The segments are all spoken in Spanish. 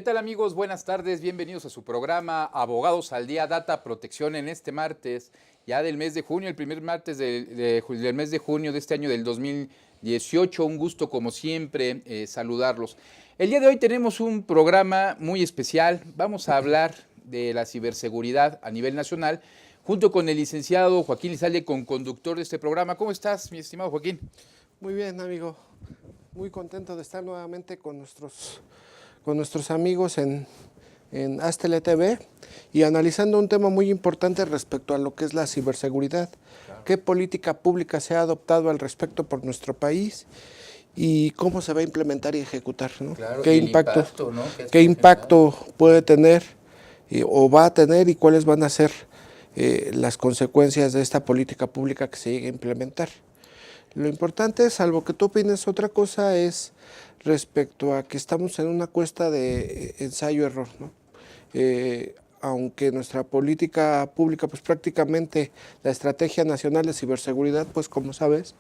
tal amigos? Buenas tardes, bienvenidos a su programa Abogados al Día, Data Protección en este martes, ya del mes de junio, el primer martes del mes de junio de este año del 2018. Un gusto como siempre saludarlos. El día de hoy tenemos un programa muy especial, vamos a hablar de la ciberseguridad a nivel nacional, junto con el licenciado Joaquín Lizalde, conductor de este programa. ¿Cómo estás, mi estimado Joaquín? Muy bien, amigo. Muy contento de estar nuevamente con nuestros amigos en Aztele TV y analizando un tema muy importante respecto a lo que es la ciberseguridad. Claro. ¿Qué política pública se ha adoptado al respecto por nuestro país y cómo se va a implementar y ejecutar, ¿no? Claro, ¿Qué impacto, ¿no? ¿Qué impacto puede tener o va a tener y cuáles van a ser las consecuencias de esta política pública que se llegue a implementar? Lo importante, salvo que tú opines otra cosa, es respecto a que estamos en una cuesta de ensayo-error, ¿no? Aunque nuestra política pública, pues prácticamente la Estrategia Nacional de Ciberseguridad, pues como sabes,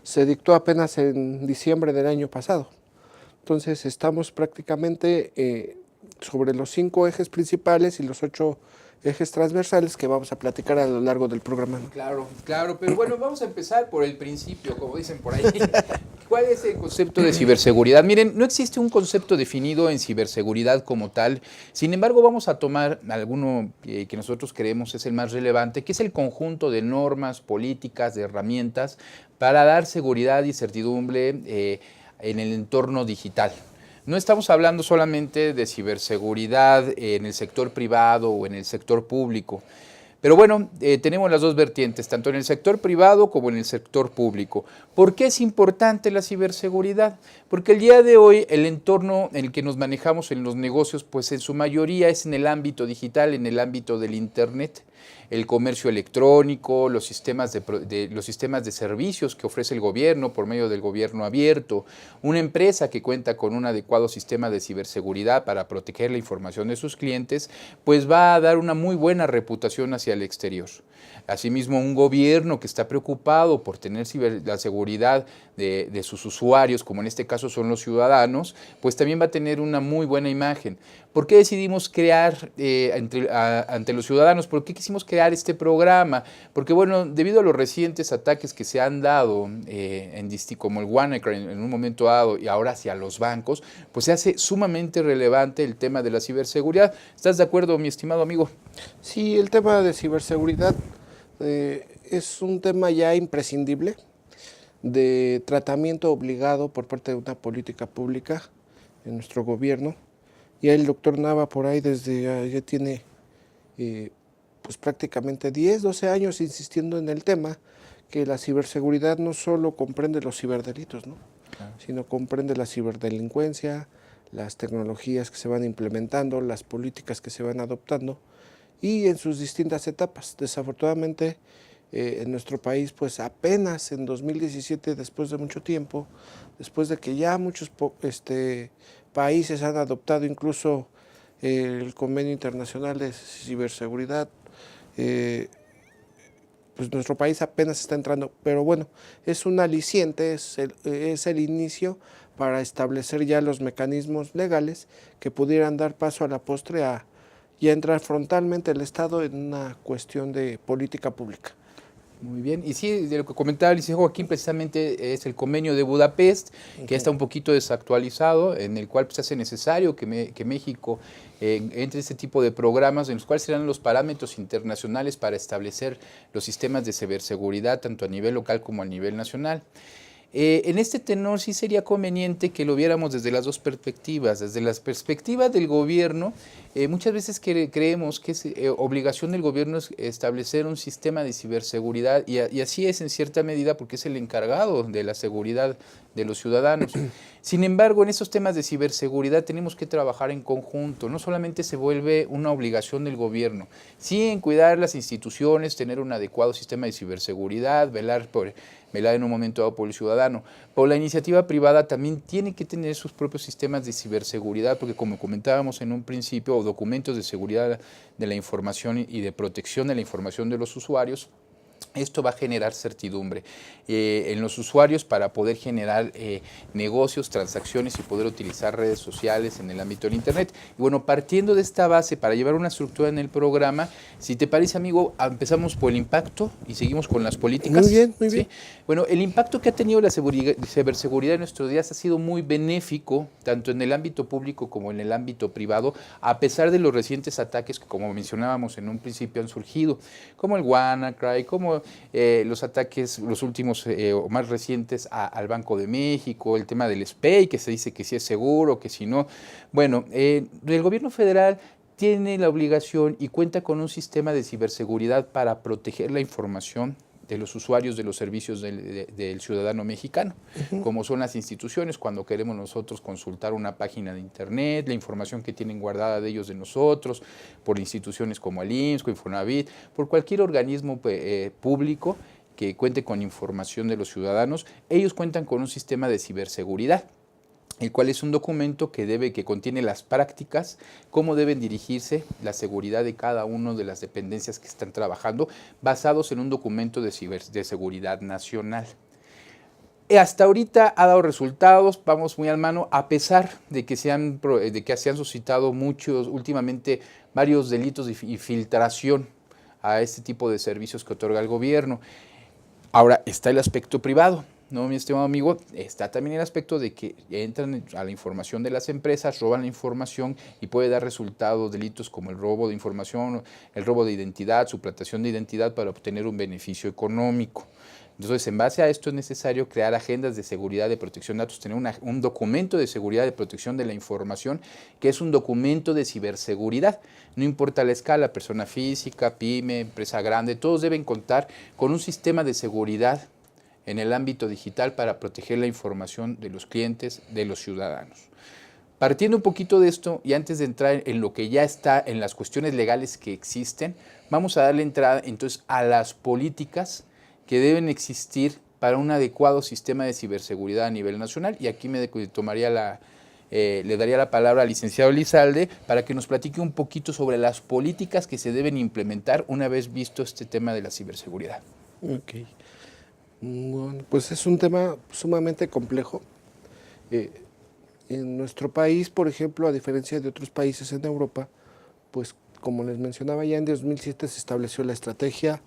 se dictó apenas en diciembre del año pasado. Entonces estamos prácticamente sobre los 5 ejes principales y los 8 ejes transversales que vamos a platicar a lo largo del programa, ¿no? Claro, claro, pero bueno, vamos a empezar por el principio, como dicen por ahí. ¿Cuál es el concepto de ciberseguridad? Miren, no existe un concepto definido en ciberseguridad como tal. Sin embargo, vamos a tomar alguno que nosotros creemos es el más relevante, que es el conjunto de normas, políticas, de herramientas para dar seguridad y certidumbre en el entorno digital. No estamos hablando solamente de ciberseguridad en el sector privado o en el sector público. Pero bueno, tenemos las dos vertientes, tanto en el sector privado como en el sector público. ¿Por qué es importante la ciberseguridad? Porque el día de hoy el entorno en el que nos manejamos en los negocios, pues en su mayoría es en el ámbito digital, en el ámbito del Internet, el comercio electrónico, los sistemas de servicios que ofrece el gobierno por medio del gobierno abierto, una empresa que cuenta con un adecuado sistema de ciberseguridad para proteger la información de sus clientes, pues va a dar una muy buena reputación hacia el exterior. Asimismo, un gobierno que está preocupado por tener la seguridad de sus usuarios, como en este caso son los ciudadanos, pues también va a tener una muy buena imagen. ¿Por qué decidimos crear ante los ciudadanos? ¿Por qué quisimos crear este programa? Porque, bueno, debido a los recientes ataques que se han dado, como el WannaCry en un momento dado y ahora hacia los bancos, pues se hace sumamente relevante el tema de la ciberseguridad. ¿Estás de acuerdo, mi estimado amigo? Sí, el tema de ciberseguridad es un tema ya imprescindible de tratamiento obligado por parte de una política pública en nuestro gobierno. Ya el doctor Nava por ahí desde ya tiene pues prácticamente 10, 12 años insistiendo en el tema, que la ciberseguridad no solo comprende los ciberdelitos, ¿no? Claro, sino comprende la ciberdelincuencia, las tecnologías que se van implementando, las políticas que se van adoptando y en sus distintas etapas. Desafortunadamente en nuestro país, pues apenas en 2017, después de mucho tiempo, después de que ya muchos países han adoptado incluso el Convenio Internacional de Ciberseguridad, pues nuestro país apenas está entrando, pero bueno, es un aliciente, es el inicio para establecer ya los mecanismos legales que pudieran dar paso a la postre a ya entrar frontalmente el Estado en una cuestión de política pública. Muy bien, y sí, de lo que comentaba el licenciado Joaquín, precisamente es el convenio de Budapest, que está un poquito desactualizado, en el cual pues, hace necesario que México entre este tipo de programas, en los cuales serán los parámetros internacionales para establecer los sistemas de ciberseguridad, tanto a nivel local como a nivel nacional. En este tenor sí sería conveniente que lo viéramos desde las dos perspectivas. Desde la perspectiva del gobierno, muchas veces creemos que es obligación del gobierno establecer un sistema de ciberseguridad y así es en cierta medida porque es el encargado de la seguridad de los ciudadanos. Sin embargo, en estos temas de ciberseguridad tenemos que trabajar en conjunto. No solamente se vuelve una obligación del gobierno, sí en cuidar las instituciones, tener un adecuado sistema de ciberseguridad, velar en un momento dado por el ciudadano. Pero la iniciativa privada también tiene que tener sus propios sistemas de ciberseguridad, porque como comentábamos en un principio, documentos de seguridad de la información y de protección de la información de los usuarios, Esto va a generar certidumbre en los usuarios para poder generar negocios, transacciones y poder utilizar redes sociales en el ámbito del Internet. Y bueno, partiendo de esta base para llevar una estructura en el programa, si te parece, amigo, empezamos por el impacto y seguimos con las políticas. Muy bien, muy bien. ¿Sí? Bueno, el impacto que ha tenido la ciberseguridad en nuestros días ha sido muy benéfico, tanto en el ámbito público como en el ámbito privado, a pesar de los recientes ataques que, como mencionábamos en un principio, han surgido, como el WannaCry, como los ataques, los últimos o más recientes al Banco de México, el tema del SPEI, que se dice que sí es seguro, que si no. Bueno, el gobierno federal tiene la obligación y cuenta con un sistema de ciberseguridad para proteger la información de los usuarios de los servicios del ciudadano mexicano, como son las instituciones, cuando queremos nosotros consultar una página de internet, la información que tienen guardada de ellos de nosotros, por instituciones como el IMSS, Infonavit, por cualquier organismo público que cuente con información de los ciudadanos, ellos cuentan con un sistema de ciberseguridad, el cual es un documento que contiene las prácticas, cómo deben dirigirse la seguridad de cada una de las dependencias que están trabajando, basados en un documento de seguridad nacional. Hasta ahorita ha dado resultados, vamos muy al mano, a pesar de que se han suscitado últimamente varios delitos y filtración a este tipo de servicios que otorga el gobierno. Ahora está el aspecto privado. No, mi estimado amigo, está también el aspecto de que entran a la información de las empresas, roban la información y puede dar resultados, delitos como el robo de información, el robo de identidad, suplantación de identidad para obtener un beneficio económico. Entonces, en base a esto es necesario crear agendas de seguridad de protección de datos, tener un documento de seguridad de protección de la información, que es un documento de ciberseguridad. No importa la escala, persona física, pyme, empresa grande, todos deben contar con un sistema de seguridad en el ámbito digital para proteger la información de los clientes, de los ciudadanos. Partiendo un poquito de esto y antes de entrar en lo que ya está en las cuestiones legales que existen, vamos a darle entrada entonces a las políticas que deben existir para un adecuado sistema de ciberseguridad a nivel nacional. Y aquí le daría la palabra al licenciado Elizalde para que nos platique un poquito sobre las políticas que se deben implementar una vez visto este tema de la ciberseguridad. Ok. Bueno, pues es un tema sumamente complejo. En nuestro país, por ejemplo, a diferencia de otros países en Europa, pues como les mencionaba ya en 2007 se estableció la Estrategia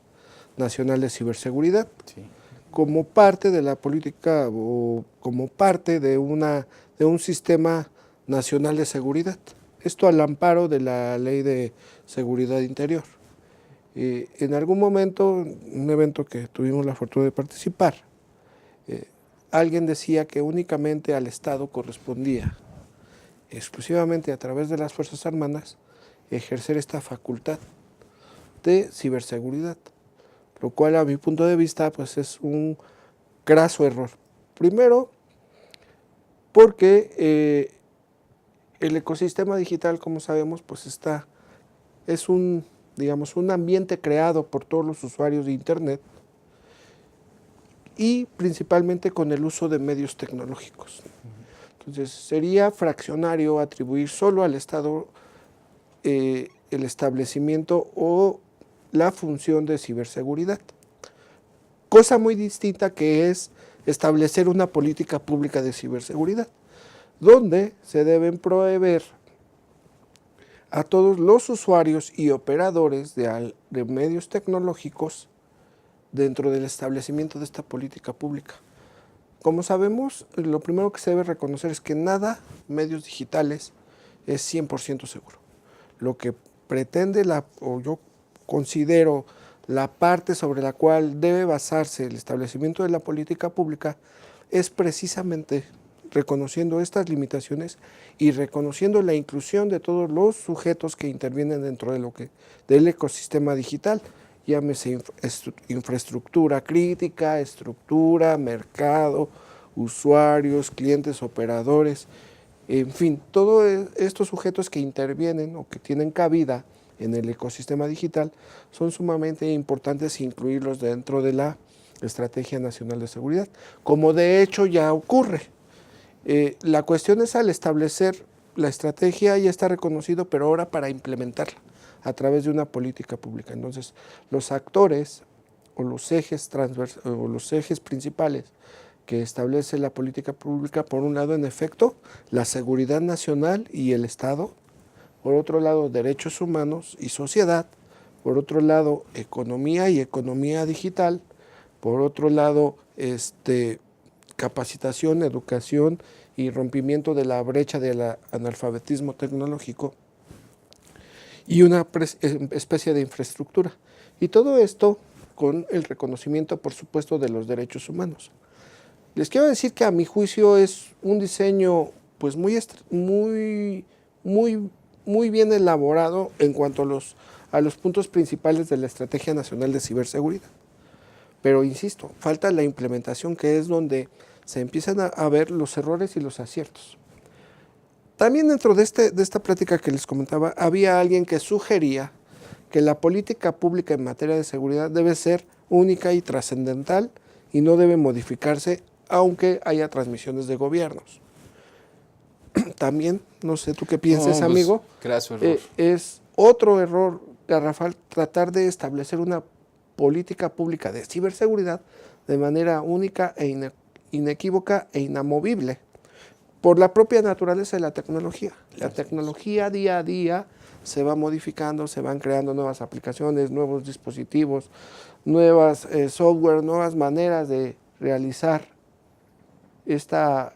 Nacional de Ciberseguridad, sí, como parte de la política o como parte de un sistema nacional de seguridad. Esto al amparo de la Ley de Seguridad Interior. En algún momento, un evento que tuvimos la fortuna de participar, alguien decía que únicamente al Estado correspondía, exclusivamente a través de las Fuerzas Armadas, ejercer esta facultad de ciberseguridad, lo cual a mi punto de vista pues es un graso error. Primero, porque el ecosistema digital, como sabemos, pues es un ambiente creado por todos los usuarios de Internet y principalmente con el uso de medios tecnológicos. Entonces, sería fraccionario atribuir solo al Estado el establecimiento o la función de ciberseguridad. Cosa muy distinta que es establecer una política pública de ciberseguridad, donde se deben proveer a todos los usuarios y operadores de medios tecnológicos dentro del establecimiento de esta política pública. Como sabemos, lo primero que se debe reconocer es que nada medios digitales es 100% seguro. Lo que pretende o yo considero la parte sobre la cual debe basarse el establecimiento de la política pública es precisamente reconociendo estas limitaciones y reconociendo la inclusión de todos los sujetos que intervienen dentro del ecosistema digital, llámese infraestructura crítica, estructura, mercado, usuarios, clientes, operadores, en fin, todos estos sujetos que intervienen o que tienen cabida en el ecosistema digital son sumamente importantes incluirlos dentro de la Estrategia Nacional de Seguridad, como de hecho ya ocurre. La cuestión es al establecer la estrategia ya está reconocido, pero ahora para implementarla a través de una política pública. Entonces, los actores o los ejes o los ejes principales que establece la política pública. Por un lado, en efecto, la seguridad nacional y el Estado. Por otro lado, derechos humanos y sociedad. Por otro lado, economía y economía digital. Por otro lado, capacitación, educación y rompimiento de la brecha del analfabetismo tecnológico. Y una especie de infraestructura. Y todo esto con el reconocimiento, por supuesto, de los derechos humanos. Les quiero decir que a mi juicio es un diseño pues muy bien elaborado en cuanto a los puntos principales de la Estrategia Nacional de Ciberseguridad. Pero insisto, falta la implementación, que es donde se empiezan a ver los errores y los aciertos. También dentro de esta plática que les comentaba, había alguien que sugería que la política pública en materia de seguridad debe ser única y trascendental y no debe modificarse aunque haya transmisiones de gobiernos. También, no sé tú qué pienses, amigo, es otro error garrafal tratar de establecer una política pública de ciberseguridad de manera única e inequívoca e inamovible por la propia naturaleza de la tecnología. La tecnología día a día se va modificando, se van creando nuevas aplicaciones, nuevos dispositivos, nuevas software, nuevas maneras de realizar esta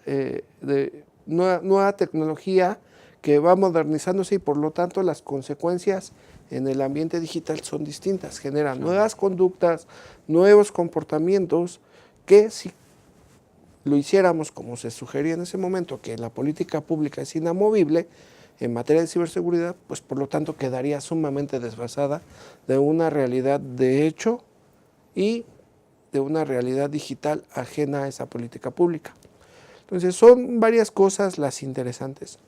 nueva tecnología que va modernizándose, y por lo tanto las consecuencias en el ambiente digital son distintas, generan nuevas conductas, nuevos comportamientos que si lo hiciéramos como se sugería en ese momento, que la política pública es inamovible en materia de ciberseguridad, pues por lo tanto quedaría sumamente desfasada de una realidad de hecho y de una realidad digital ajena a esa política pública. Entonces son varias cosas las interesantes.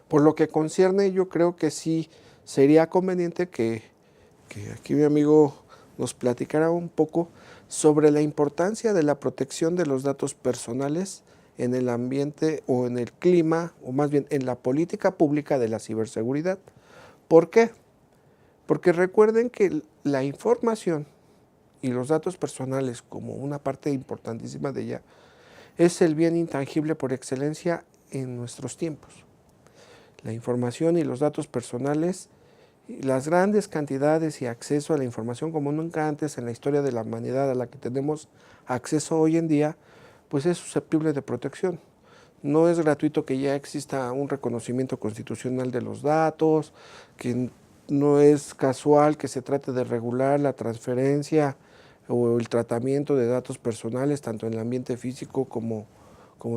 Por lo que concierne, yo creo que sí sería conveniente que aquí mi amigo nos platicara un poco sobre la importancia de la protección de los datos personales en el ambiente o en el clima, o más bien en la política pública de la ciberseguridad. ¿Por qué? Porque recuerden que la información y los datos personales, como una parte importantísima de ella, es el bien intangible por excelencia en nuestros tiempos. La información y los datos personales, las grandes cantidades y acceso a la información como nunca antes en la historia de la humanidad a la que tenemos acceso hoy en día, pues es susceptible de protección. No es gratuito que ya exista un reconocimiento constitucional de los datos, que no es casual que se trate de regular la transferencia o el tratamiento de datos personales, tanto en el ambiente físico como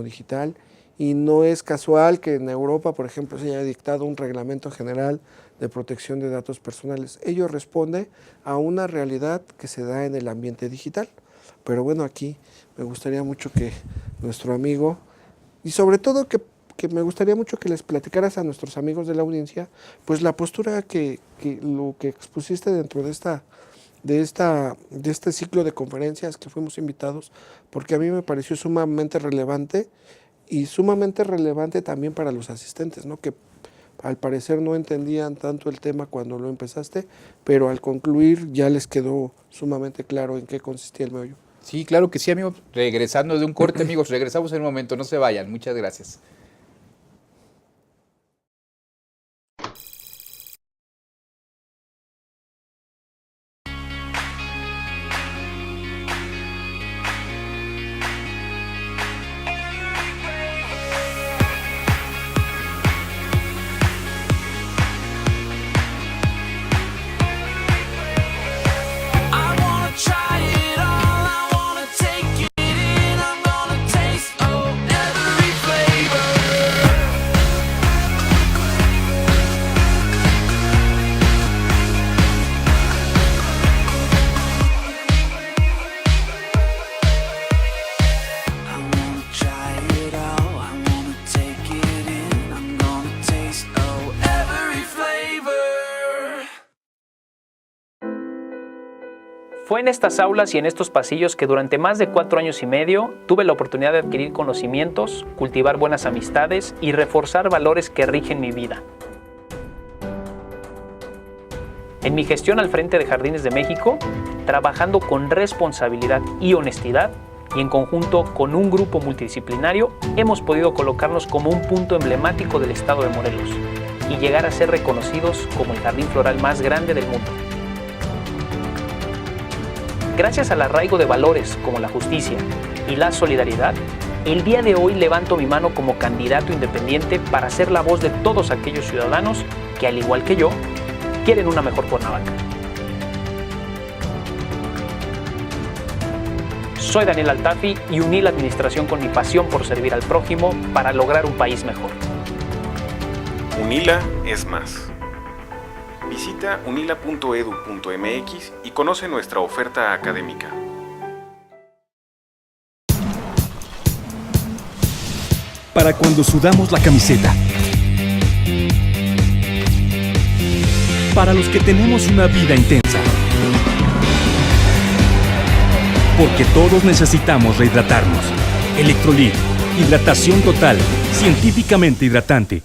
digital, y no es casual que en Europa, por ejemplo, se haya dictado un reglamento general de protección de datos personales. Ello responde a una realidad que se da en el ambiente digital. Pero bueno, aquí me gustaría mucho que nuestro amigo, y sobre todo que me gustaría mucho que les platicaras a nuestros amigos de la audiencia, pues la postura lo que expusiste dentro de este ciclo de conferencias que fuimos invitados, porque a mí me pareció sumamente relevante y sumamente relevante también para los asistentes, ¿no? Que al parecer no entendían tanto el tema cuando lo empezaste, pero al concluir ya les quedó sumamente claro en qué consistía el meollo. Sí, claro que sí, amigos. Regresando de un corte, amigos, regresamos en un momento, no se vayan. Muchas gracias. Fue en estas aulas y en estos pasillos que durante más de 4 años y medio tuve la oportunidad de adquirir conocimientos, cultivar buenas amistades y reforzar valores que rigen mi vida. En mi gestión al frente de Jardines de México, trabajando con responsabilidad y honestidad, y en conjunto con un grupo multidisciplinario, hemos podido colocarnos como un punto emblemático del estado de Morelos y llegar a ser reconocidos como el jardín floral más grande del mundo. Gracias al arraigo de valores como la justicia y la solidaridad, el día de hoy levanto mi mano como candidato independiente para ser la voz de todos aquellos ciudadanos que, al igual que yo, quieren una mejor Cuernavaca. Soy Daniel Altafi y uní la administración con mi pasión por servir al prójimo para lograr un país mejor. UNILA es más. Visita unila.edu.mx y conoce nuestra oferta académica. Para cuando sudamos la camiseta. Para los que tenemos una vida intensa. Porque todos necesitamos rehidratarnos. Electrolit, hidratación total, científicamente hidratante.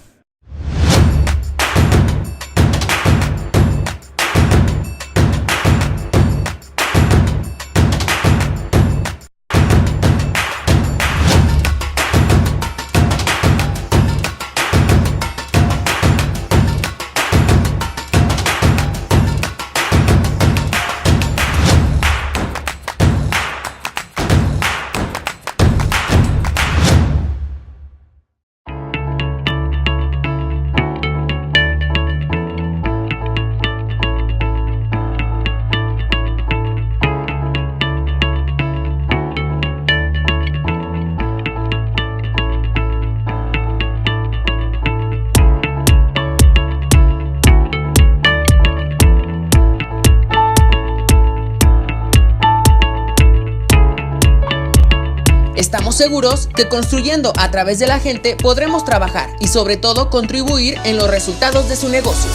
Estamos seguros que construyendo a través de la gente podremos trabajar y sobre todo contribuir en los resultados de su negocio.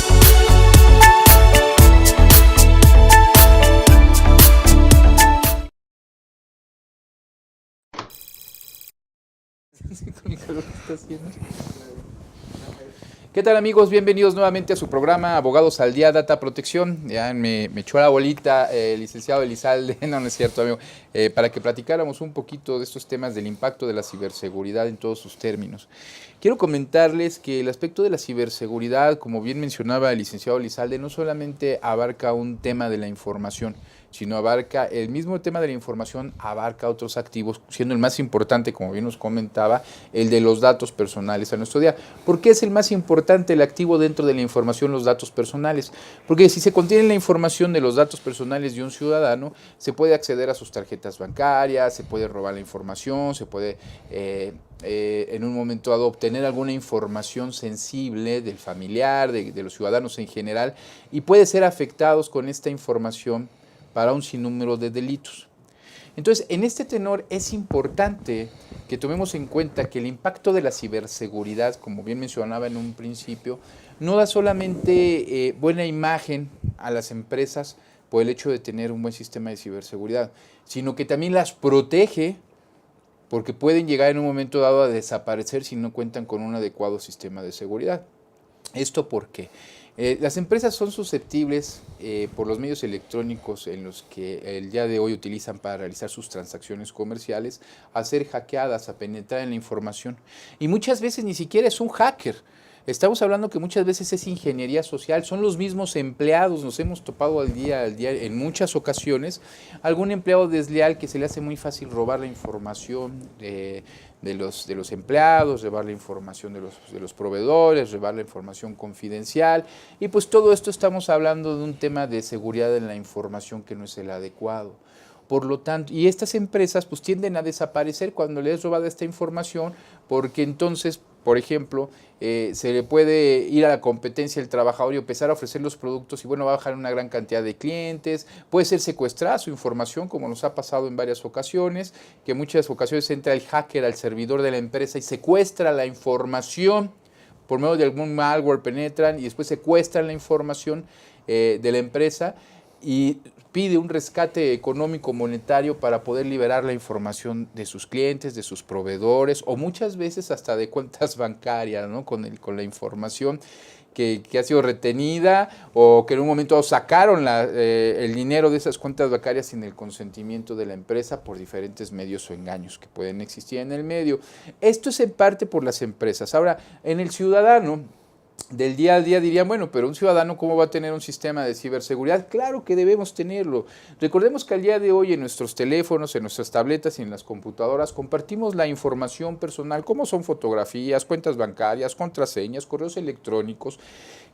¿Qué tal, amigos? Bienvenidos nuevamente a su programa Abogados al Día, Data Protección. Ya me echó la bolita el licenciado Elizalde, no es cierto, amigo, para que platicáramos un poquito de estos temas del impacto de la ciberseguridad en todos sus términos. Quiero comentarles que el aspecto de la ciberseguridad, como bien mencionaba el licenciado Elizalde, no solamente abarca un tema de la información, sino abarca el mismo tema de la información, abarca otros activos, siendo el más importante, como bien nos comentaba, el de los datos personales a nuestro día. ¿Por qué es el más importante el activo dentro de la información, los datos personales? Porque si se contiene la información de los datos personales de un ciudadano, se puede acceder a sus tarjetas bancarias, se puede robar la información, se puede en un momento dado obtener alguna información sensible del familiar, de los ciudadanos en general, y puede ser afectados con esta información para un sinnúmero de delitos. Entonces, en este tenor es importante que tomemos en cuenta que el impacto de la ciberseguridad, como bien mencionaba en un principio, no da solamente buena imagen a las empresas por el hecho de tener un buen sistema de ciberseguridad, sino que también las protege porque pueden llegar en un momento dado a desaparecer si no cuentan con un adecuado sistema de seguridad. ¿Esto por qué? Las empresas son susceptibles por los medios electrónicos en los que el día de hoy utilizan para realizar sus transacciones comerciales a ser hackeadas, a penetrar en la información. Y muchas veces ni siquiera es un hacker. Estamos hablando que muchas veces es ingeniería social, son los mismos empleados, nos hemos topado al día en muchas ocasiones, algún empleado desleal que se le hace muy fácil robar la información de los empleados, robar la información de los proveedores, robar la información confidencial, y pues todo esto estamos hablando de un tema de seguridad en la información que no es el adecuado. Por lo tanto, y estas empresas pues tienden a desaparecer cuando les es robada esta información, porque entonces, por ejemplo, se le puede ir a la competencia del trabajador y empezar a ofrecer los productos y bueno, va a bajar una gran cantidad de clientes, puede ser secuestrada su información, como nos ha pasado en varias ocasiones, que en muchas ocasiones entra el hacker al servidor de la empresa y secuestra la información, por medio de algún malware penetran y después secuestran la información de la empresa y pide un rescate económico monetario para poder liberar la información de sus clientes, de sus proveedores o muchas veces hasta de cuentas bancarias, ¿no? con la información que ha sido retenida o que en un momento sacaron el dinero de esas cuentas bancarias sin el consentimiento de la empresa por diferentes medios o engaños que pueden existir en el medio. Esto es en parte por las empresas. Ahora, en el ciudadano del día a día dirían, bueno, pero un ciudadano ¿cómo va a tener un sistema de ciberseguridad? Claro que debemos tenerlo. Recordemos que al día de hoy en nuestros teléfonos, en nuestras tabletas y en las computadoras compartimos la información personal, como son fotografías, cuentas bancarias, contraseñas, correos electrónicos,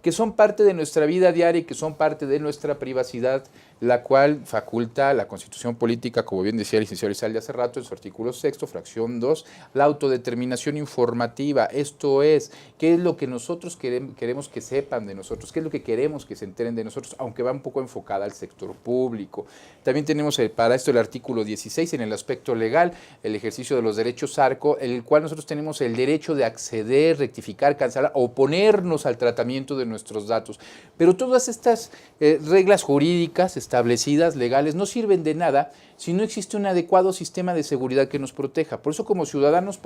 que son parte de nuestra vida diaria y que son parte de nuestra privacidad, la cual faculta la Constitución Política, como bien decía el licenciado Elizalde hace rato, en su artículo 6, fracción 2, la autodeterminación informativa. Esto es, ¿qué es lo que nosotros queremos que sepan de nosotros? ¿Qué es lo que queremos que se enteren de nosotros? Aunque va un poco enfocada al sector público. También tenemos para esto el artículo 16, en el aspecto legal, el ejercicio de los derechos ARCO, en el cual nosotros tenemos el derecho de acceder, rectificar, cancelar, oponernos al tratamiento de nuestros datos. Pero todas estas reglas jurídicas establecidas, legales, no sirven de nada si no existe un adecuado sistema de seguridad que nos proteja. Por eso, como ciudadanos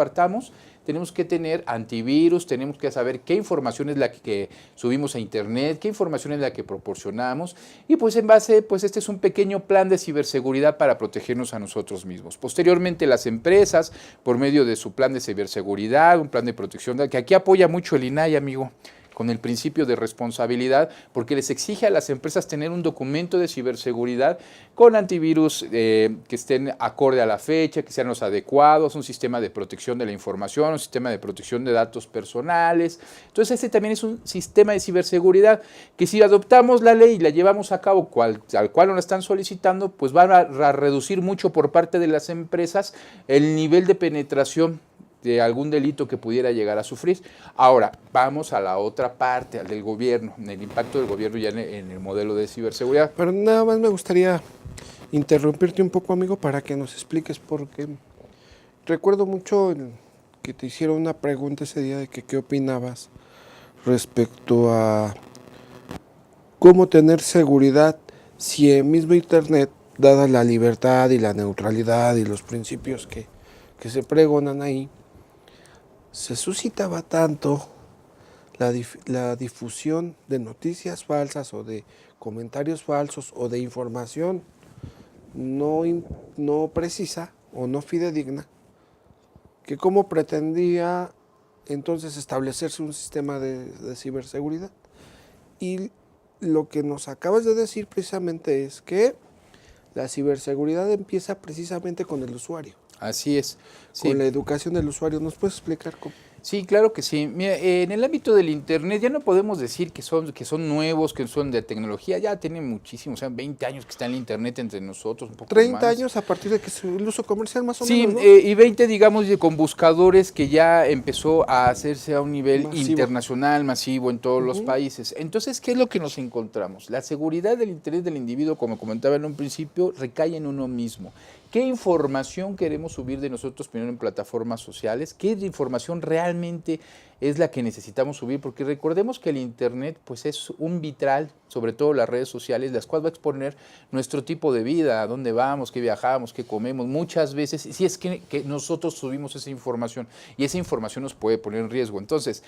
tenemos que tener antivirus, tenemos que saber qué información es la que subimos a internet, qué información es la que proporcionamos, y pues en base, pues este es un pequeño plan de ciberseguridad para protegernos a nosotros mismos. Posteriormente, las empresas, por medio de su plan de ciberseguridad, un plan de protección, que aquí apoya mucho el INAI, amigo, con el principio de responsabilidad, porque les exige a las empresas tener un documento de ciberseguridad con antivirus que estén acorde a la fecha, que sean los adecuados, un sistema de protección de la información, un sistema de protección de datos personales. Entonces, este también es un sistema de ciberseguridad que si adoptamos la ley y la llevamos a cabo al cual nos la están solicitando, pues va a reducir mucho por parte de las empresas el nivel de penetración de algún delito que pudiera llegar a sufrir. Ahora, vamos a la otra parte, al del gobierno, en el impacto del gobierno ya en el modelo de ciberseguridad. Pero nada más me gustaría interrumpirte un poco, amigo, para que nos expliques, porque recuerdo mucho que te hicieron una pregunta ese día de que qué opinabas respecto a cómo tener seguridad si el mismo Internet, dada la libertad y la neutralidad y los principios que se pregonan ahí, se suscitaba tanto la difusión de noticias falsas o de comentarios falsos o de información no precisa o no fidedigna, que cómo pretendía entonces establecerse un sistema de ciberseguridad. Y lo que nos acabas de decir precisamente es que la ciberseguridad empieza precisamente con el usuario. Así es. Sí. Con la educación del usuario. ¿Nos puedes explicar cómo? Sí, claro que sí. Mira, en el ámbito del Internet ya no podemos decir que son nuevos, que son de tecnología, ya tienen muchísimos, o sea, 20 años que está en el Internet entre nosotros, un poco 30 más. años a partir de que es el uso comercial más o sí, menos, ¿no? Y 20, digamos, con buscadores que ya empezó a hacerse a un nivel masivo, internacional, masivo en todos los países. Entonces, ¿qué es lo que nos encontramos? La seguridad del Internet del individuo, como comentaba en un principio, recae en uno mismo. ¿Qué información queremos subir de nosotros primero en plataformas sociales? ¿Qué información realmente es la que necesitamos subir? Porque recordemos que el Internet pues es un vitral, sobre todo las redes sociales, las cuales va a exponer nuestro tipo de vida, a dónde vamos, qué viajamos, qué comemos. Muchas veces, si es que nosotros subimos esa información y esa información nos puede poner en riesgo. Entonces,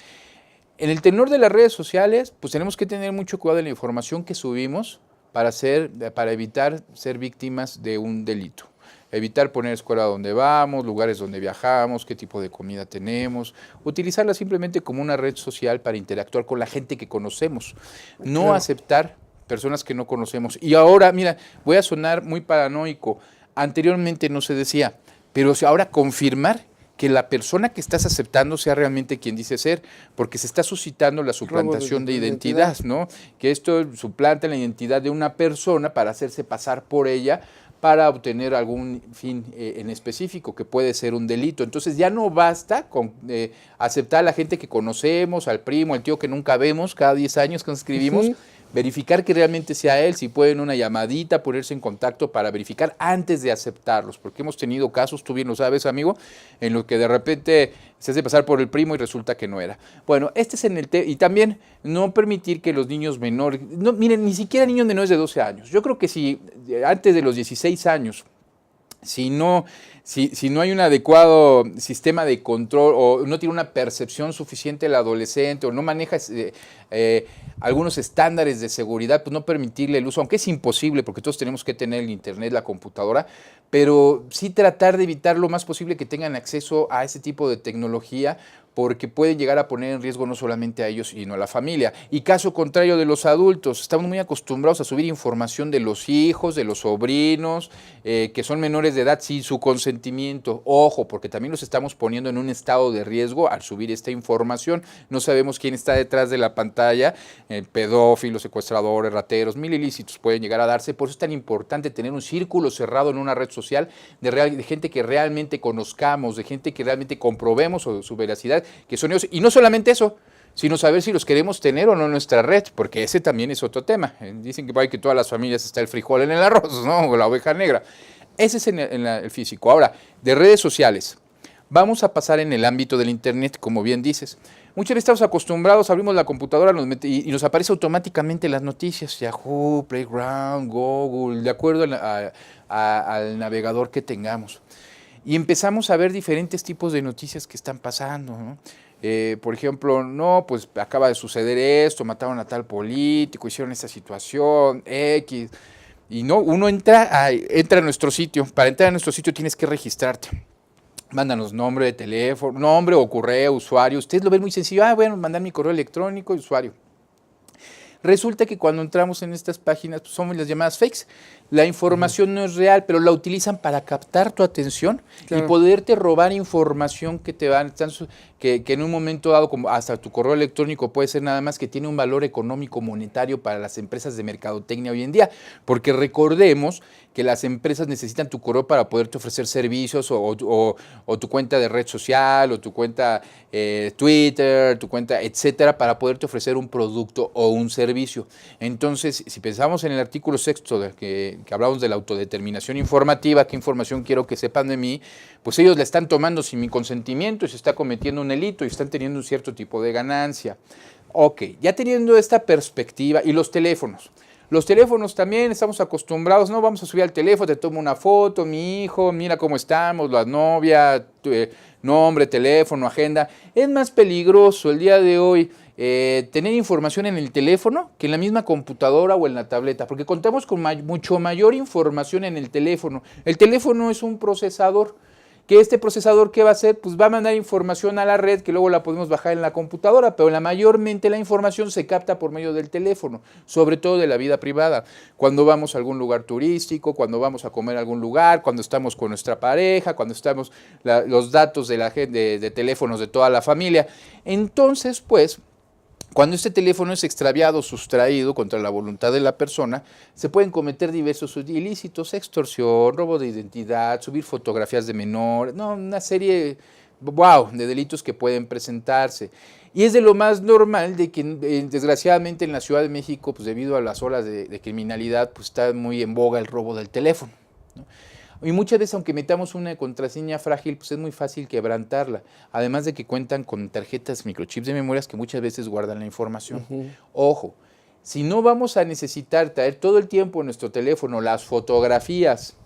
en el tenor de las redes sociales, pues tenemos que tener mucho cuidado de la información que subimos para evitar ser víctimas de un delito. Evitar poner escuela donde vamos, lugares donde viajamos, qué tipo de comida tenemos, utilizarla simplemente como una red social para interactuar con la gente que conocemos, no claro, aceptar personas que no conocemos. Y ahora, mira, voy a sonar muy paranoico, anteriormente no se decía, pero ahora confirmar que la persona que estás aceptando sea realmente quien dice ser, porque se está suscitando la suplantación de identidad, ¿no? Que esto suplanta la identidad de una persona para hacerse pasar por ella, para obtener algún fin en específico, que puede ser un delito. Entonces ya no basta con aceptar a la gente que conocemos, al primo, al tío que nunca vemos, cada 10 años que nos escribimos, verificar que realmente sea él, si pueden una llamadita, ponerse en contacto para verificar antes de aceptarlos, porque hemos tenido casos, tú bien lo sabes, amigo, en los que de repente se hace pasar por el primo y resulta que no era. Bueno, este es en el y también no permitir que los niños menores, no, miren, ni siquiera niños menores de 12 años. Yo creo que si antes de los 16 años si no hay un adecuado sistema de control o no tiene una percepción suficiente el adolescente o no maneja algunos estándares de seguridad, pues no permitirle el uso, aunque es imposible porque todos tenemos que tener el internet, la computadora, pero sí tratar de evitar lo más posible que tengan acceso a ese tipo de tecnología, porque pueden llegar a poner en riesgo no solamente a ellos, sino a la familia. Y caso contrario de los adultos, estamos muy acostumbrados a subir información de los hijos, de los sobrinos, que son menores de edad sin su consentimiento. Ojo, porque también los estamos poniendo en un estado de riesgo al subir esta información. No sabemos quién está detrás de la pantalla, pedófilos, secuestradores, rateros, mil ilícitos pueden llegar a darse. Por eso es tan importante tener un círculo cerrado en una red social de gente que realmente conozcamos, de gente que realmente comprobemos su veracidad, que son ellos, y no solamente eso, sino saber si los queremos tener o no en nuestra red, porque ese también es otro tema. Dicen que que todas las familias está el frijol en el arroz, ¿no? O la oveja negra. Ese es el físico. Ahora, de redes sociales, vamos a pasar en el ámbito del internet, como bien dices. Muchas veces estamos acostumbrados, abrimos la computadora y nos aparece automáticamente las noticias, Yahoo, Playground, Google, de acuerdo al navegador que tengamos. Y empezamos a ver diferentes tipos de noticias que están pasando, ¿no? Por ejemplo, no, pues acaba de suceder esto, mataron a tal político, hicieron esta situación, X. Y no, uno entra a nuestro sitio. Para entrar a nuestro sitio tienes que registrarte. Mándanos nombre de teléfono, nombre o correo, usuario. Ustedes lo ven muy sencillo. Bueno, mandar mi correo electrónico y usuario. Resulta que cuando entramos en estas páginas, pues son las llamadas fakes. La información no es real, pero la utilizan para captar tu atención y poderte robar información que te van, que en un momento dado, como hasta tu correo electrónico puede ser nada más que tiene un valor económico monetario para las empresas de mercadotecnia hoy en día. Porque recordemos que las empresas necesitan tu correo para poderte ofrecer servicios o tu cuenta de red social o tu cuenta Twitter, tu cuenta, etcétera, para poderte ofrecer un producto o un servicio. Entonces, si pensamos en el artículo 6 que hablamos de la autodeterminación informativa, qué información quiero que sepan de mí, pues ellos la están tomando sin mi consentimiento y se está cometiendo un delito y están teniendo un cierto tipo de ganancia. Ok, ya teniendo esta perspectiva, y los teléfonos. Los teléfonos también estamos acostumbrados, no, vamos a subir al teléfono, te tomo una foto, mi hijo, mira cómo estamos, la novia, nombre, teléfono, agenda. Es más peligroso el día de hoy tener información en el teléfono que en la misma computadora o en la tableta, porque contamos con mucho mayor información en el teléfono. El teléfono es un procesador, que este procesador, ¿qué va a hacer? Pues va a mandar información a la red que luego la podemos bajar en la computadora, pero mayormente la información se capta por medio del teléfono, sobre todo de la vida privada. Cuando vamos a algún lugar turístico, cuando vamos a comer a algún lugar, cuando estamos con nuestra pareja, cuando estamos los datos de teléfonos de toda la familia. Entonces, pues, cuando este teléfono es extraviado, sustraído contra la voluntad de la persona, se pueden cometer diversos ilícitos, extorsión, robo de identidad, subir fotografías de menores, una serie, de delitos que pueden presentarse. Y es de lo más normal de que, desgraciadamente, en la Ciudad de México, pues debido a las olas de criminalidad, pues está muy en boga el robo del teléfono, ¿no? Y muchas veces, aunque metamos una contraseña frágil, pues es muy fácil quebrantarla. Además de que cuentan con tarjetas microchips de memorias que muchas veces guardan la información. Ojo, si no vamos a necesitar traer todo el tiempo en nuestro teléfono las fotografías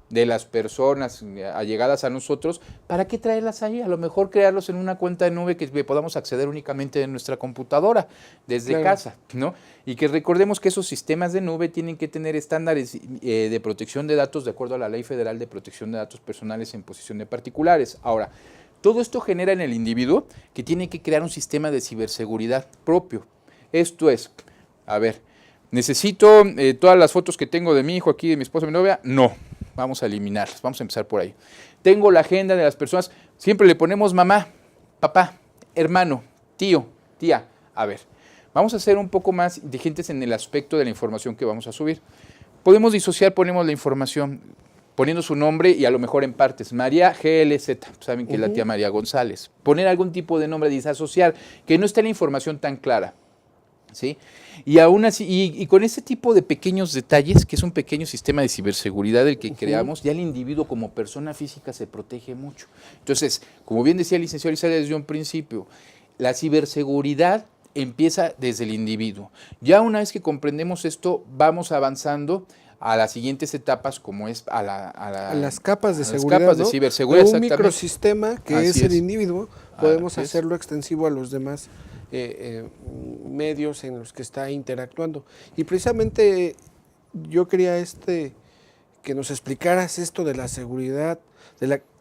de las personas allegadas a nosotros, ¿para qué traerlas ahí? A lo mejor crearlos en una cuenta de nube que podamos acceder únicamente en nuestra computadora, desde casa, ¿no? Y que recordemos que esos sistemas de nube tienen que tener estándares de protección de datos de acuerdo a la Ley Federal de Protección de Datos Personales en posesión de particulares. Ahora, todo esto genera en el individuo que tiene que crear un sistema de ciberseguridad propio. Esto es, necesito todas las fotos que tengo de mi hijo aquí, de mi esposa, de mi novia, no. Vamos a eliminarlas, vamos a empezar por ahí. Tengo la agenda de las personas, siempre le ponemos mamá, papá, hermano, tío, tía. Vamos a ser un poco más inteligentes en el aspecto de la información que vamos a subir. Podemos disociar, ponemos la información, poniendo su nombre y a lo mejor en partes. María GLZ, saben que es la tía María González. Poner algún tipo de nombre, disasociar, que no esté la información tan clara, ¿sí? Y aún así, y con ese tipo de pequeños detalles, que es un pequeño sistema de ciberseguridad el que creamos, ya el individuo como persona física se protege mucho. Entonces, como bien decía el licenciado Elizalde desde un principio, la ciberseguridad empieza desde el individuo. Ya una vez que comprendemos esto, vamos avanzando a las siguientes etapas, como es a las capas de a las seguridad, capas de ¿no? ciberseguridad, De un exactamente. microsistema que Así es el es. individuo, podemos Así es. hacerlo extensivo a los demás medios en los que está interactuando. Y precisamente yo quería que nos explicaras esto de la seguridad,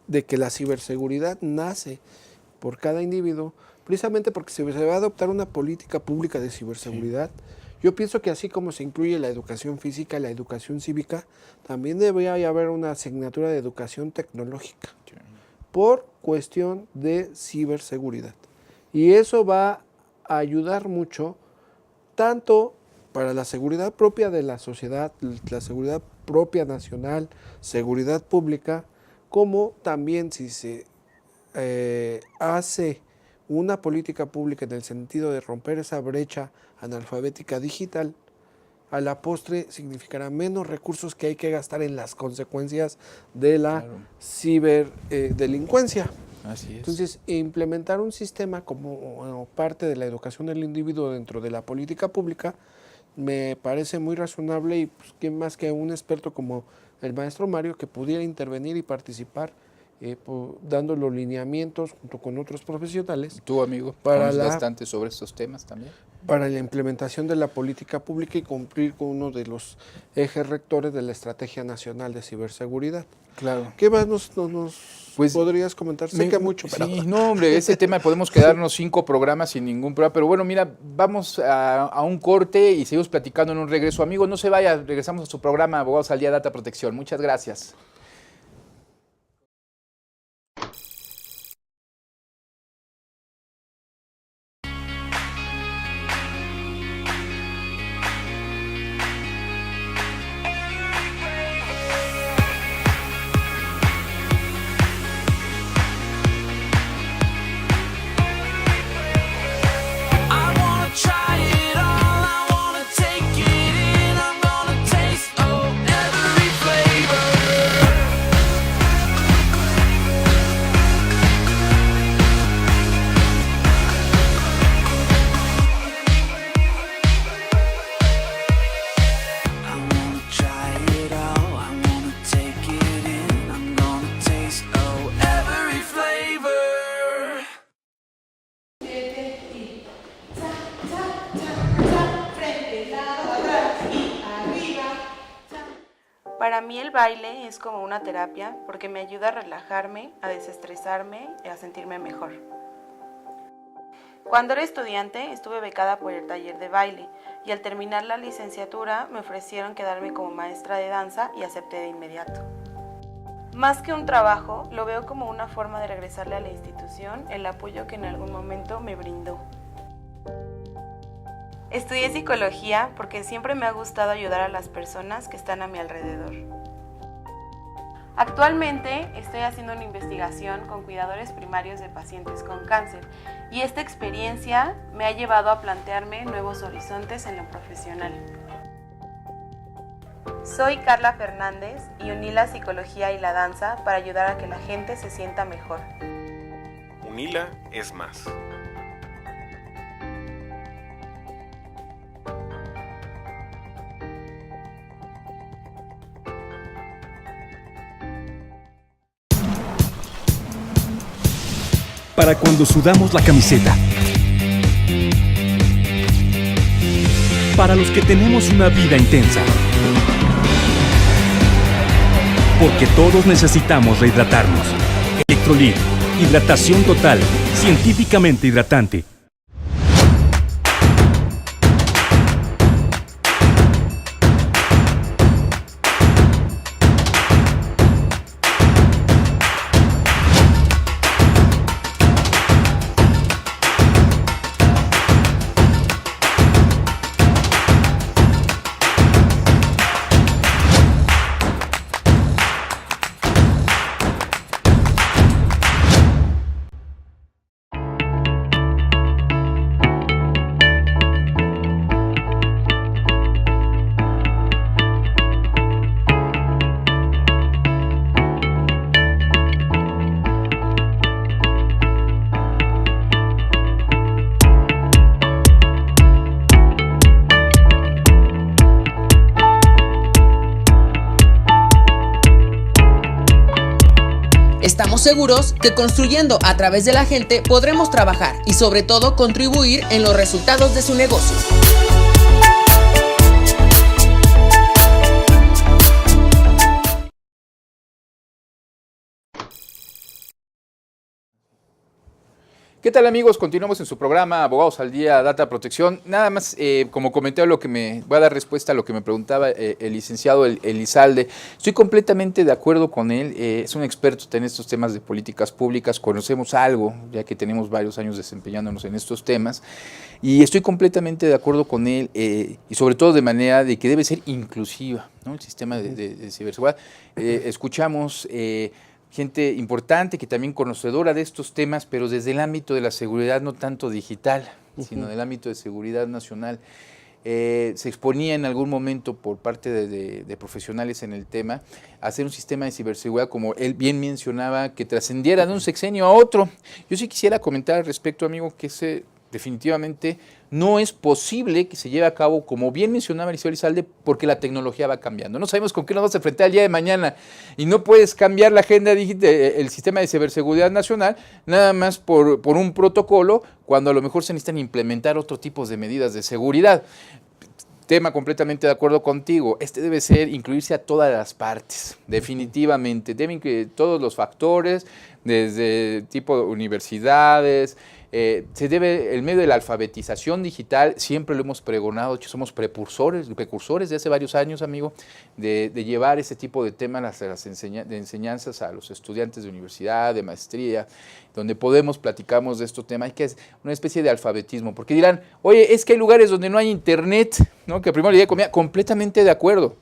de que la ciberseguridad nace por cada individuo, precisamente porque se va a adoptar una política pública de ciberseguridad. Sí. Yo pienso que así como se incluye la educación física, la educación cívica, también debería haber una asignatura de educación tecnológica por cuestión de ciberseguridad. Y eso va a ayudar mucho tanto para la seguridad propia de la sociedad, la seguridad propia nacional, seguridad pública, como también si se hace una política pública en el sentido de romper esa brecha analfabética digital, a la postre significará menos recursos que hay que gastar en las consecuencias de la ciberdelincuencia. Así es. Entonces, implementar un sistema como parte de la educación del individuo dentro de la política pública me parece muy razonable y pues, ¿quién más que un experto como el maestro Mario que pudiera intervenir y participar dando los lineamientos junto con otros profesionales? Tú, amigo, para conoces bastante sobre estos temas también. Para la implementación de la política pública y cumplir con uno de los ejes rectores de la Estrategia Nacional de Ciberseguridad. Claro. ¿Qué más nos podrías comentar? Sé que mucho, pero... Sí, no, hombre, ese tema podemos quedarnos 5 programas sin ningún problema, pero bueno, mira, vamos a un corte y seguimos platicando en un regreso. Amigo, no se vaya, regresamos a su programa Abogados al Día Data Protección. Muchas gracias. Para mí el baile es como una terapia porque me ayuda a relajarme, a desestresarme y a sentirme mejor. Cuando era estudiante estuve becada por el taller de baile y al terminar la licenciatura me ofrecieron quedarme como maestra de danza y acepté de inmediato. Más que un trabajo, lo veo como una forma de regresarle a la institución el apoyo que en algún momento me brindó. Estudié psicología porque siempre me ha gustado ayudar a las personas que están a mi alrededor. Actualmente estoy haciendo una investigación con cuidadores primarios de pacientes con cáncer y esta experiencia me ha llevado a plantearme nuevos horizontes en lo profesional. Soy Carla Fernández y uní la psicología y la danza para ayudar a que la gente se sienta mejor. UNILA es más. Para cuando sudamos la camiseta. Para los que tenemos una vida intensa. Porque todos necesitamos rehidratarnos. Electrolit, hidratación total, científicamente hidratante. Estamos seguros que construyendo a través de la gente podremos trabajar y sobre todo contribuir en los resultados de su negocio. ¿Qué tal, amigos? Continuamos en su programa Abogados al Día, Data Protección. Nada más, como comenté, voy a dar respuesta a lo que me preguntaba el licenciado Elizalde. Estoy completamente de acuerdo con él. Es un experto en estos temas de políticas públicas. Conocemos algo, ya que tenemos varios años desempeñándonos en estos temas. Y estoy completamente de acuerdo con él, y sobre todo de manera de que debe ser inclusiva, ¿no? El sistema de ciberseguridad. Escuchamos gente importante que también conocedora de estos temas, pero desde el ámbito de la seguridad no tanto digital, sino del ámbito de seguridad nacional. Se exponía en algún momento por parte de profesionales en el tema a hacer un sistema de ciberseguridad, como él bien mencionaba, que trascendiera de un sexenio a otro. Yo sí quisiera comentar al respecto, amigo, que definitivamente no es posible que se lleve a cabo, como bien mencionaba Eliseo Elizalde, porque la tecnología va cambiando. No sabemos con qué nos vamos a enfrentar el día de mañana y no puedes cambiar la agenda digital, el sistema de ciberseguridad nacional, nada más por un protocolo, cuando a lo mejor se necesitan implementar otro tipo de medidas de seguridad. Tema completamente de acuerdo contigo. Debe incluirse a todas las partes, definitivamente. Deben incluir todos los factores, desde tipo de universidades. El medio de la alfabetización digital, siempre lo hemos pregonado, somos precursores de hace varios años, amigo, de llevar ese tipo de temas de enseñanzas a los estudiantes de universidad, de maestría, donde platicamos de estos temas. Hay que es una especie de alfabetismo, porque dirán, oye, es que hay lugares donde no hay internet, ¿no? Que primero le dije comida. Completamente de acuerdo.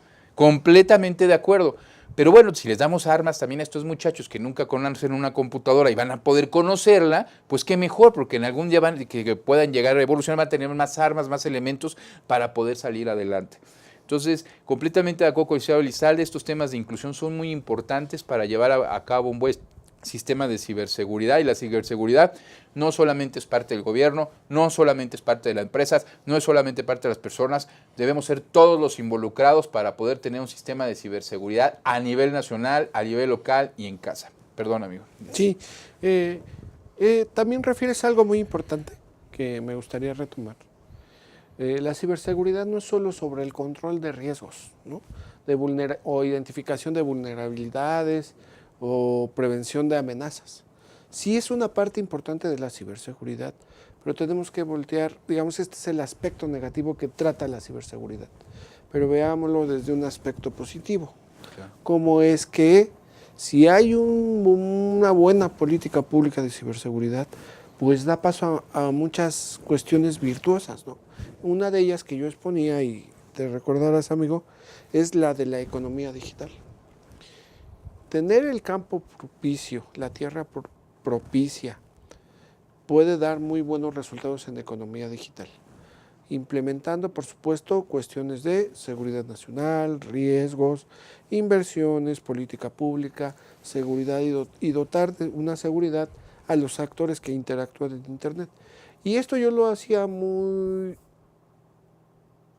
Pero bueno, si les damos armas también a estos muchachos que nunca conocen una computadora y van a poder conocerla, pues qué mejor, porque en algún día que puedan llegar a evolucionar, van a tener más armas, más elementos para poder salir adelante. Entonces, completamente de acuerdo con el licenciado Elizalde, estos temas de inclusión son muy importantes para llevar a cabo un buen sistema de ciberseguridad, y la ciberseguridad no solamente es parte del gobierno, no solamente es parte de las empresas, no es solamente parte de las personas, debemos ser todos los involucrados para poder tener un sistema de ciberseguridad a nivel nacional, a nivel local y en casa. Perdón, amigo. Sí, también refieres a algo muy importante que me gustaría retomar. La ciberseguridad no es solo sobre el control de riesgos, ¿no? O identificación de vulnerabilidades, o prevención de amenazas. Sí es una parte importante de la ciberseguridad, pero tenemos que voltear, digamos, este es el aspecto negativo que trata la ciberseguridad, pero veámoslo desde un aspecto positivo. Okay. Como es que si hay una buena política pública de ciberseguridad, pues da paso a muchas cuestiones virtuosas, ¿no? Una de ellas que yo exponía, y te recordarás, amigo, es la de la economía digital. Tener el campo propicio, la tierra propicia, puede dar muy buenos resultados en economía digital, implementando, por supuesto, cuestiones de seguridad nacional, riesgos, inversiones, política pública, seguridad y dotar de una seguridad a los actores que interactúan en Internet. Y esto yo lo hacía muy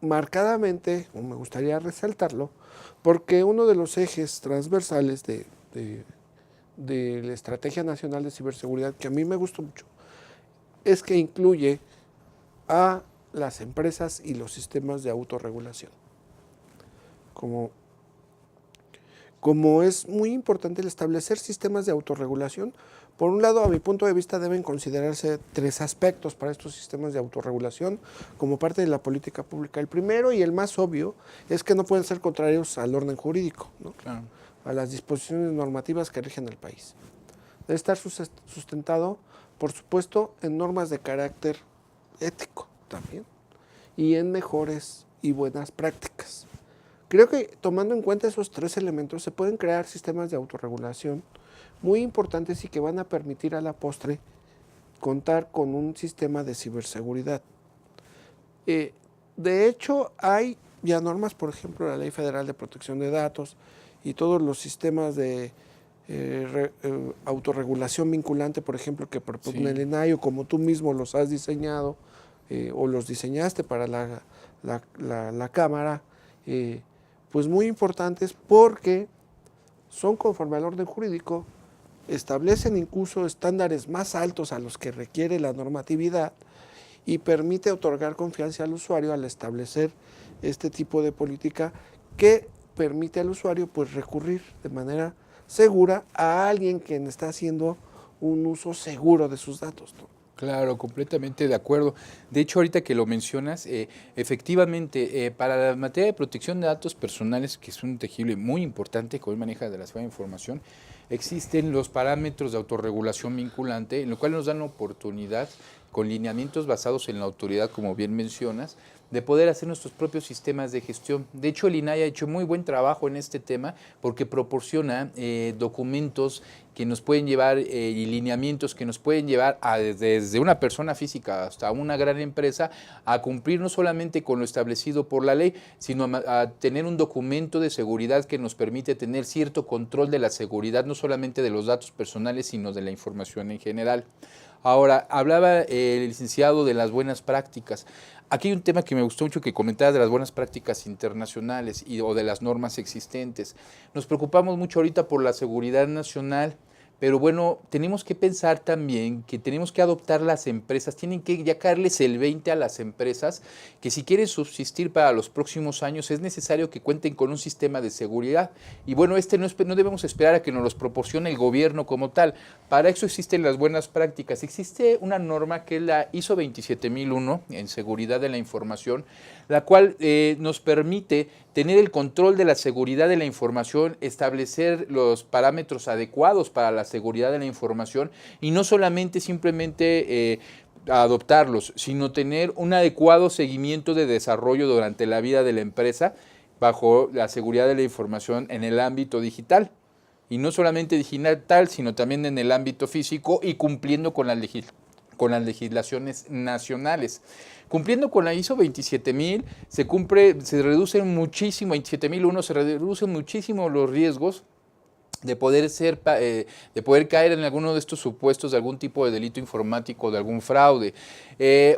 marcadamente, o me gustaría resaltarlo, porque uno de los ejes transversales de la Estrategia Nacional de Ciberseguridad, que a mí me gustó mucho, es que incluye a las empresas y los sistemas de autorregulación. Como es muy importante el establecer sistemas de autorregulación, por un lado, a mi punto de vista, deben considerarse 3 aspectos para estos sistemas de autorregulación como parte de la política pública. El primero y el más obvio es que no pueden ser contrarios al orden jurídico, ¿no? Claro. A las disposiciones normativas que rigen el país. Debe estar sustentado, por supuesto, en normas de carácter ético también y en mejores y buenas prácticas. Creo que tomando en cuenta esos 3 elementos se pueden crear sistemas de autorregulación muy importantes y que van a permitir a la postre contar con un sistema de ciberseguridad. De hecho, hay ya normas, por ejemplo, la Ley Federal de Protección de Datos y todos los sistemas de autorregulación vinculante, por ejemplo, que propone el ENAI, o como tú mismo los has diseñado o los diseñaste para la Cámara, pues muy importantes porque son conforme al orden jurídico establecen incluso estándares más altos a los que requiere la normatividad y permite otorgar confianza al usuario al establecer este tipo de política que permite al usuario pues recurrir de manera segura a alguien quien está haciendo un uso seguro de sus datos, ¿no? Claro, completamente de acuerdo. De hecho, ahorita que lo mencionas, efectivamente, para la materia de protección de datos personales, que es un tejible muy importante con el manejo de la seguridad de información, existen los parámetros de autorregulación vinculante, en lo cual nos dan la oportunidad, con lineamientos basados en la autoridad, como bien mencionas, de poder hacer nuestros propios sistemas de gestión. De hecho, el INAI ha hecho muy buen trabajo en este tema porque proporciona documentos que nos pueden llevar y lineamientos que nos pueden llevar desde una persona física hasta una gran empresa a cumplir no solamente con lo establecido por la ley, sino a tener un documento de seguridad que nos permite tener cierto control de la seguridad, no solamente de los datos personales, sino de la información en general. Ahora, hablaba el licenciado de las buenas prácticas. Aquí hay un tema que me gustó mucho que comentaba de las buenas prácticas internacionales o de las normas existentes. Nos preocupamos mucho ahorita por la seguridad nacional, pero bueno, tenemos que pensar también que tenemos que adoptar las empresas, tienen que ya caerles el 20 a las empresas, que si quieren subsistir para los próximos años es necesario que cuenten con un sistema de seguridad. Y bueno, no debemos esperar a que nos los proporcione el gobierno como tal. Para eso existen las buenas prácticas. Existe una norma que es la ISO 27001 en seguridad de la información, la cual nos permite tener el control de la seguridad de la información, establecer los parámetros adecuados para la seguridad de la información y no solamente simplemente adoptarlos, sino tener un adecuado seguimiento de desarrollo durante la vida de la empresa bajo la seguridad de la información en el ámbito digital. Y no solamente digital, sino también en el ámbito físico y cumpliendo con las legislaciones nacionales. Cumpliendo con la ISO 27000, se reducen muchísimo, 27001 se reducen muchísimo los riesgos de poder caer en alguno de estos supuestos de algún tipo de delito informático, de algún fraude.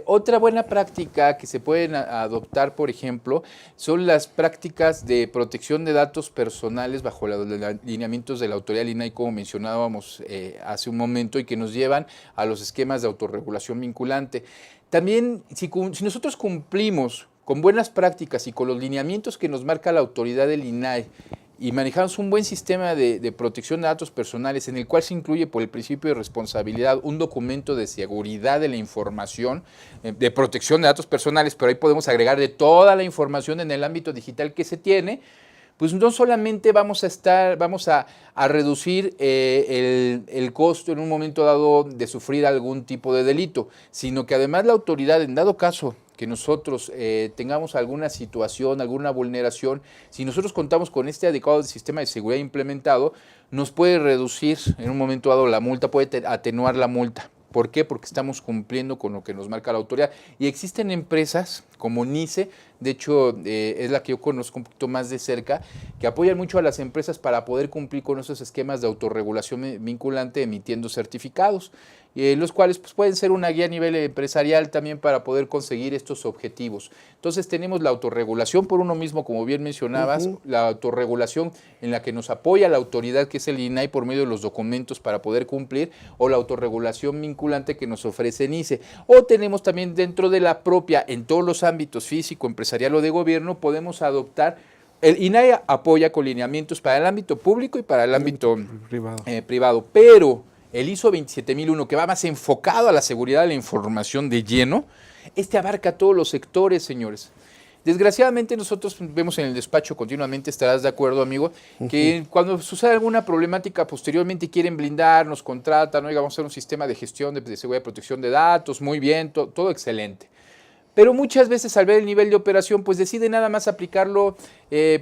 Otra buena práctica que se pueden adoptar, por ejemplo, son las prácticas de protección de datos personales bajo los lineamientos de la autoridad del INAI, como mencionábamos hace un momento, y que nos llevan a los esquemas de autorregulación vinculante. También, si nosotros cumplimos con buenas prácticas y con los lineamientos que nos marca la autoridad del INAI, y manejamos un buen sistema de protección de datos personales en el cual se incluye por el principio de responsabilidad un documento de seguridad de la información, de protección de datos personales, pero ahí podemos agregar de toda la información en el ámbito digital que se tiene, pues no solamente vamos a reducir el costo en un momento dado de sufrir algún tipo de delito, sino que además la autoridad, en dado caso que nosotros tengamos alguna situación, alguna vulneración, si nosotros contamos con este adecuado sistema de seguridad implementado, nos puede reducir en un momento dado la multa, puede atenuar la multa. ¿Por qué? Porque estamos cumpliendo con lo que nos marca la autoridad. Y existen empresas como NICE, de hecho es la que yo conozco un poquito más de cerca, que apoyan mucho a las empresas para poder cumplir con esos esquemas de autorregulación vinculante emitiendo certificados, los cuales pues, pueden ser una guía a nivel empresarial también para poder conseguir estos objetivos. Entonces tenemos la autorregulación por uno mismo, como bien mencionabas, la autorregulación en la que nos apoya la autoridad, que es el INAI, por medio de los documentos para poder cumplir, o la autorregulación vinculante que nos ofrece NICE. O tenemos también dentro de la propia, en todos los ámbitos físico, empresarial o de gobierno, podemos adoptar. El INAI apoya con lineamientos para el ámbito público y para el ámbito privado, pero el ISO 27001, que va más enfocado a la seguridad de la información de lleno, abarca todos los sectores, señores. Desgraciadamente nosotros vemos en el despacho continuamente, estarás de acuerdo, amigo, que cuando sucede alguna problemática posteriormente quieren blindar, nos contratan, ¿no? Vamos a hacer un sistema de gestión de seguridad y protección de datos, muy bien, todo excelente. Pero muchas veces al ver el nivel de operación, pues deciden nada más aplicarlo,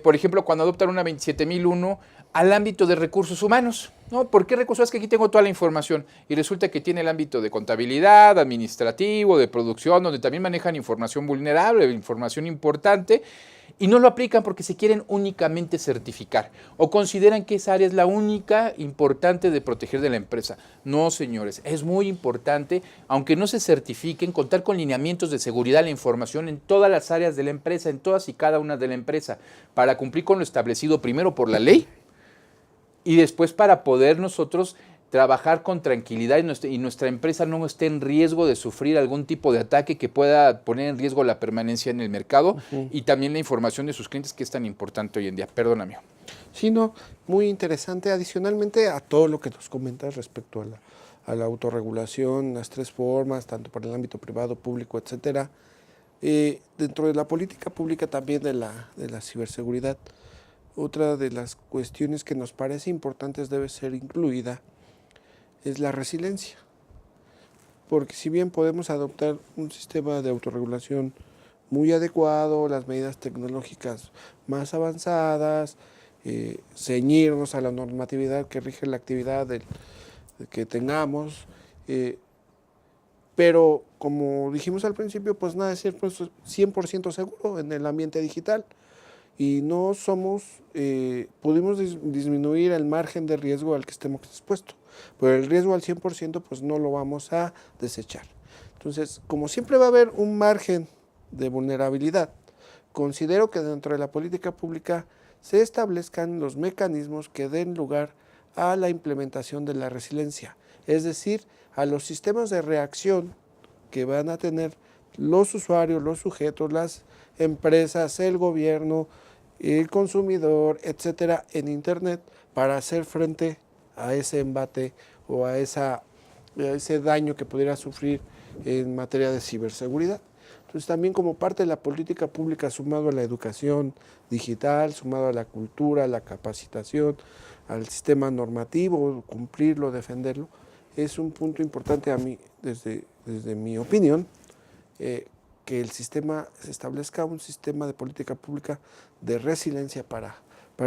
por ejemplo, cuando adoptan una 27001 al ámbito de recursos humanos, ¿no? ¿Por qué recursos? Es que aquí tengo toda la información y resulta que tiene el ámbito de contabilidad, administrativo, de producción, donde también manejan información vulnerable, información importante, y no lo aplican porque se quieren únicamente certificar o consideran que esa área es la única importante de proteger de la empresa. No, señores, es muy importante, aunque no se certifiquen, contar con lineamientos de seguridad de la información en todas las áreas de la empresa, en todas y cada una de la empresa, para cumplir con lo establecido primero por la ley y después para poder nosotros trabajar con tranquilidad y nuestra empresa no esté en riesgo de sufrir algún tipo de ataque que pueda poner en riesgo la permanencia en el mercado y también la información de sus clientes, que es tan importante hoy en día. Perdóname. Sí, no, muy interesante. Adicionalmente a todo lo que nos comentas respecto a la autorregulación, las 3 formas, tanto para el ámbito privado, público, etcétera, dentro de la política pública también de la ciberseguridad, otra de las cuestiones que nos parece importantes debe ser incluida es la resiliencia. Porque si bien podemos adoptar un sistema de autorregulación muy adecuado, las medidas tecnológicas más avanzadas, ceñirnos a la normatividad que rige la actividad que tengamos, pero como dijimos al principio, pues nada es 100% seguro en el ambiente digital y no pudimos disminuir el margen de riesgo al que estemos expuestos, pero el riesgo al 100% pues no lo vamos a desechar. Entonces, como siempre va a haber un margen de vulnerabilidad, considero que dentro de la política pública se establezcan los mecanismos que den lugar a la implementación de la resiliencia, es decir, a los sistemas de reacción que van a tener los usuarios, los sujetos, las empresas, el gobierno, el consumidor, etcétera, en Internet para hacer frente a ese embate o a ese daño que pudiera sufrir en materia de ciberseguridad. Entonces también como parte de la política pública, sumado a la educación digital, sumado a la cultura, a la capacitación, al sistema normativo, cumplirlo, defenderlo, es un punto importante a mí, desde mi opinión, que el sistema se establezca un sistema de política pública de resiliencia para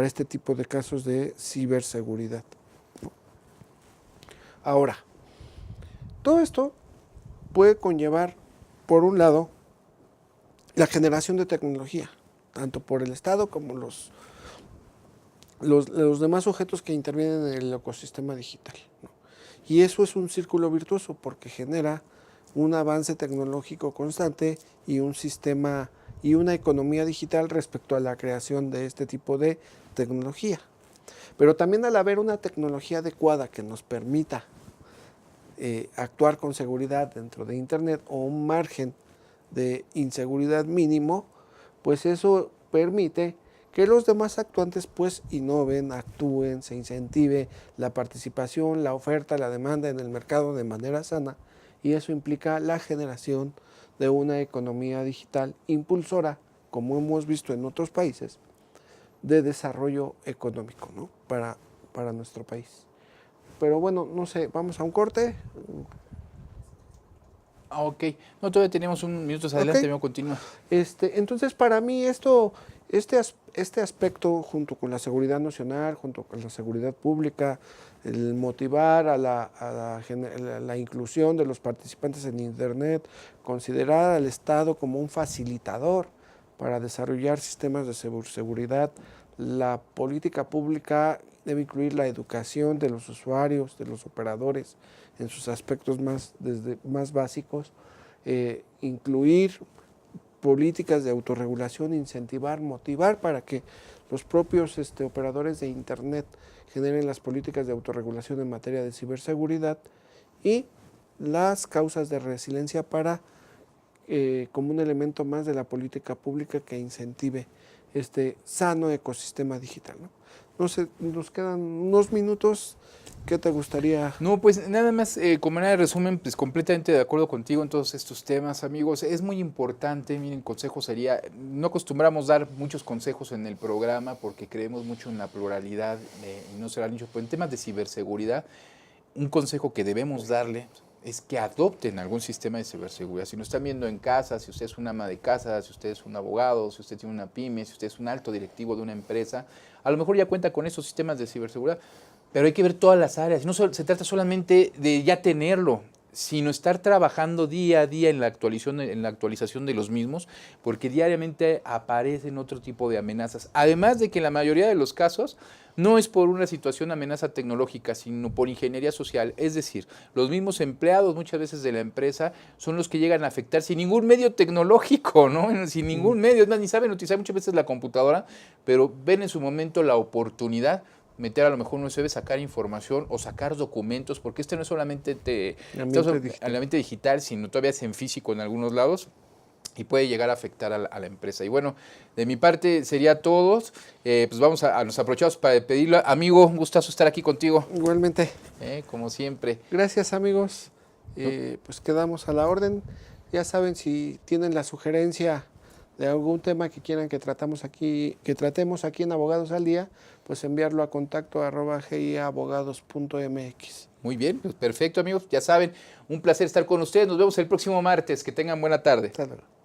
este tipo de casos de ciberseguridad. Ahora, todo esto puede conllevar, por un lado, la generación de tecnología, tanto por el Estado como los demás sujetos que intervienen en el ecosistema digital, ¿no? Y eso es un círculo virtuoso porque genera un avance tecnológico constante y un sistema y una economía digital respecto a la creación de este tipo de tecnología. Pero también al haber una tecnología adecuada que nos permita actuar con seguridad dentro de Internet o un margen de inseguridad mínimo, pues eso permite que los demás actuantes pues innoven, actúen, se incentive la participación, la oferta, la demanda en el mercado de manera sana, y eso implica la generación de una economía digital impulsora, como hemos visto en otros países, de desarrollo económico, ¿no? para nuestro país. Pero bueno, no sé, vamos a un corte. Ok, no, todavía tenemos un minuto adelante, Okay. me continúa. Entonces, para mí este aspecto, junto con la seguridad nacional, junto con la seguridad pública, el motivar a la inclusión de los participantes en Internet, considerar al Estado como un facilitador para desarrollar sistemas de seguridad, la política pública debe incluir la educación de los usuarios, de los operadores, en sus aspectos más básicos, incluir políticas de autorregulación, incentivar, motivar para que los propios operadores de Internet generen las políticas de autorregulación en materia de ciberseguridad y las causas de resiliencia para como un elemento más de la política pública que incentive este sano ecosistema digital, ¿no? No sé, nos quedan unos minutos. ¿Qué te gustaría? No, pues nada más, como manera de resumen, pues completamente de acuerdo contigo en todos estos temas, amigos. Es muy importante, miren, consejo sería, no acostumbramos dar muchos consejos en el programa porque creemos mucho en la pluralidad y no será nicho, pero en temas de ciberseguridad, un consejo que debemos darle es que adopten algún sistema de ciberseguridad. Si nos están viendo en casa, si usted es una ama de casa, si usted es un abogado, si usted tiene una pyme, si usted es un alto directivo de una empresa, a lo mejor ya cuenta con esos sistemas de ciberseguridad, pero hay que ver todas las áreas. No se trata solamente de ya tenerlo, sino estar trabajando día a día en la actualización de los mismos, porque diariamente aparecen otro tipo de amenazas. Además de que en la mayoría de los casos no es por una situación de amenaza tecnológica, sino por ingeniería social. Es decir, los mismos empleados muchas veces de la empresa son los que llegan a afectar sin ningún medio tecnológico, ¿no? Sin ningún medio, es más, ni saben utilizar muchas veces la computadora, pero ven en su momento la oportunidad meter a lo mejor un USB, sacar información o sacar documentos, porque este no es solamente el ambiente digital, sino todavía es en físico en algunos lados y puede llegar a afectar a la empresa. Y bueno, de mi parte sería todo. Pues vamos nos aprovechamos para pedirlo. Amigo, un gustazo estar aquí contigo. Igualmente. Como siempre. Gracias, amigos. Pues quedamos a la orden. Ya saben, si tienen la sugerencia de algún tema que quieran que tratemos aquí en Abogados al Día, pues enviarlo a contacto@giabogados.mx. Muy bien, pues perfecto, amigos. Ya saben, un placer estar con ustedes. Nos vemos el próximo martes. Que tengan buena tarde. Hasta luego.